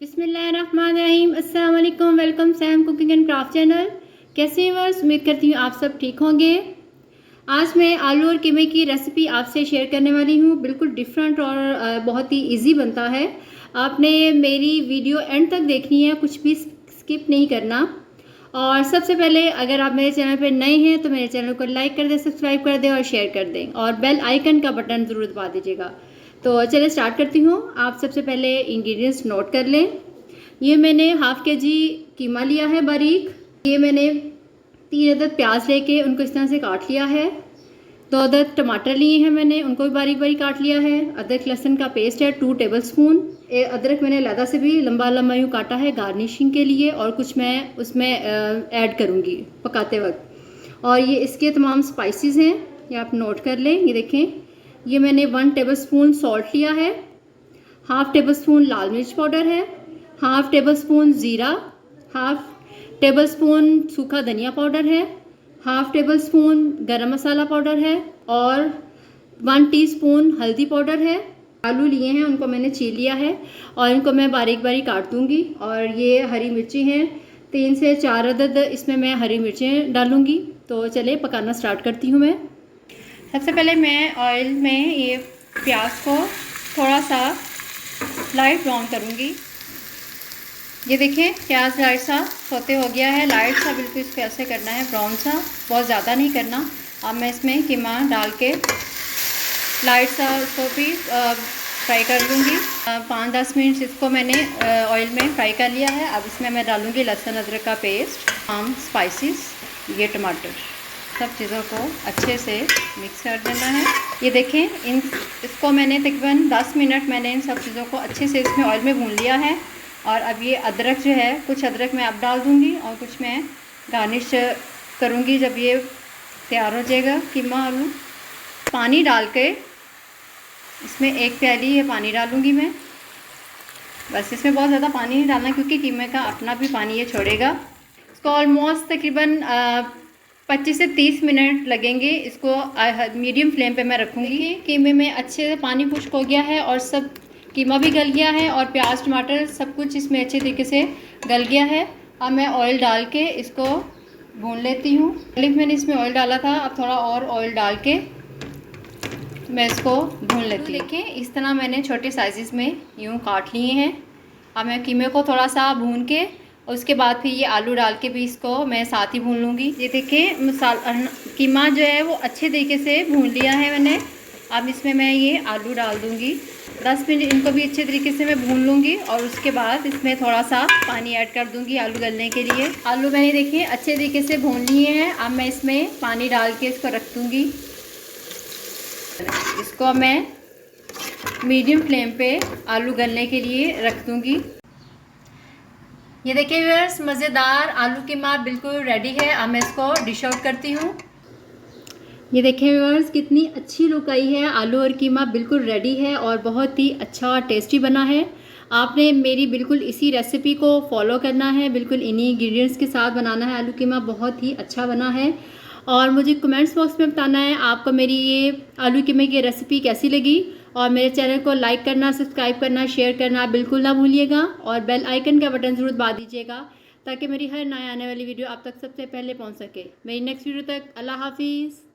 बिस्मिल्लाहिर्रहमानिर्रहीम। अस्सलाम वालेकुम। Welcome Sam cooking and craft channel. कैसे हैं व्यूअर्स? उम्मीद करती हूँ आप सब ठीक होंगे। आज मैं आलू और कीमे की रेसिपी आपसे शेयर करने वाली हूँ। बिल्कुल डिफरेंट और बहुत ही इजी बनता है। आपने मेरी वीडियो एंड तक देखनी है, कुछ भी स्किप नहीं करना। और सबसे पहले अगर आप मेरे चैनल पर नए हैं तो मेरे चैनल को लाइक कर दें, सब्सक्राइब कर दें और शेयर कर दें और बेल आइकन का बटन ज़रूर दबा दीजिएगा। तो चलिए स्टार्ट करती हूँ। आप सबसे पहले इंग्रेडिएंट्स नोट कर लें। ये मैंने हाफ़ केजी कीमा लिया है बारीक। ये मैंने 3 अदद प्याज लेके उनको इस तरह से काट लिया है। 2 अदद टमाटर लिए हैं मैंने, उनको भी बारीक बारीक काट लिया है। अदरक लहसुन का पेस्ट है 2 टेबलस्पून। अदरक मैंने लहदा से भी लंबा लंबा यूँ काटा है गार्निशिंग के लिए, और कुछ मैं उसमें ऐड करूँगी पकाते वक्त। और ये इसके तमाम स्पाइसेस हैं, ये आप नोट कर लें। ये देखें, ये मैंने 1 टेबलस्पून सॉल्ट लिया है, हाफ़ टेबलस्पून लाल मिर्च पाउडर है, हाफ़ टेबलस्पून ज़ीरा, हाफ़ टेबलस्पून सूखा धनिया पाउडर है, हाफ़ टेबलस्पून गरम मसाला पाउडर है और 1 टीस्पून हल्दी पाउडर है। आलू लिए हैं, उनको मैंने छील लिया है और इनको मैं बारीक बारीक काट दूँगी। और ये हरी मिर्ची हैं, 3 से 4 अदद इसमें मैं हरी मिर्चें डालूँगी। तो चलिए पकाना स्टार्ट करती हूँ मैं। सबसे पहले मैं ऑयल में ये प्याज को थोड़ा सा लाइट ब्राउन करूँगी। ये देखें, प्याज लाइट सा सोते हो गया है, लाइट सा बिल्कुल इसको ऐसे करना है, ब्राउन सा, बहुत ज़्यादा नहीं करना। अब मैं इसमें कीमा डाल के लाइट सा उसको भी फ्राई कर लूँगी। 5-10 मिनट इसको मैंने ऑयल में फ्राई कर लिया है। अब इसमें मैं डालूँगी लहसुन अदरक का पेस्ट, स्पाइसेस, ये टमाटर, सब चीज़ों को अच्छे से मिक्स कर देना है। ये देखें, इसको मैंने तकरीबन 10 मिनट मैंने इन सब चीज़ों को अच्छे से इसमें ऑयल में भून लिया है। और अब ये अदरक जो है, कुछ अदरक मैं अब डाल दूँगी और कुछ मैं गार्निश करूँगी जब ये तैयार हो जाएगा कीमा आलू। पानी डाल के इसमें 1 प्याली ये पानी डालूँगी मैं। बस इसमें बहुत ज़्यादा पानी नहीं डालना क्योंकि कीमे का अपना भी पानी ये छोड़ेगा। इसको ऑलमोस्ट तकरीबन 25 से 30 मिनट लगेंगे। इसको मीडियम फ्लेम पे मैं रखूँगी। कीमे में अच्छे से पानी खुश्क हो गया है और सब कीमा भी गल गया है और प्याज टमाटर सब कुछ इसमें अच्छे तरीके से गल गया है। अब मैं ऑयल डाल के इसको भून लेती हूँ। पहले मैंने इसमें ऑयल डाला था, अब थोड़ा और ऑयल डाल के मैं इसको भून लेती हूँ। देखिए, इस तरह मैंने छोटे साइज़ में यूँ काट लिए हैं। अब मैं कीमे को थोड़ा सा भून के उसके बाद फिर ये आलू डाल के भी इसको मैं साथ ही भून लूँगी। ये देखिए, कीमा जो है वो अच्छे तरीके से भून लिया है मैंने। अब इसमें मैं ये आलू डाल दूँगी। 10 मिनट इनको भी अच्छे तरीके से मैं भून लूँगी और उसके बाद इसमें थोड़ा सा पानी ऐड कर दूँगी आलू गलने के लिए। आलू मैंने देखिए अच्छे तरीके से भून लिए हैं। अब मैं इसमें पानी डाल के इसको रख दूँगी। इसको मैं मीडियम फ्लेम पे आलू गलने के लिए रख दूँगी। ये देखिए व्यूअर्स, मज़ेदार आलू कीमा बिल्कुल रेडी है। अब मैं इसको डिश आउट करती हूँ। ये देखिए व्यूअर्स, कितनी अच्छी लुक आई है। आलू और कीमा बिल्कुल रेडी है और बहुत ही अच्छा और टेस्टी बना है। आपने मेरी बिल्कुल इसी रेसिपी को फॉलो करना है, बिल्कुल इन्हीं इंग्रेडिएंट्स के साथ बनाना है। आलू कीमा बहुत ही अच्छा बना है और मुझे कमेंट्स बॉक्स में बताना है आपको मेरी ये आलू कीमे की रेसिपी कैसी लगी। और मेरे चैनल को लाइक करना, सब्सक्राइब करना, शेयर करना बिल्कुल ना भूलिएगा और बेल आइकन का बटन ज़रूर दबा दीजिएगा ताकि मेरी हर नए आने वाली वीडियो आप तक सबसे पहले पहुंच सके। मेरी नेक्स्ट वीडियो तक अल्लाह हाफिज़।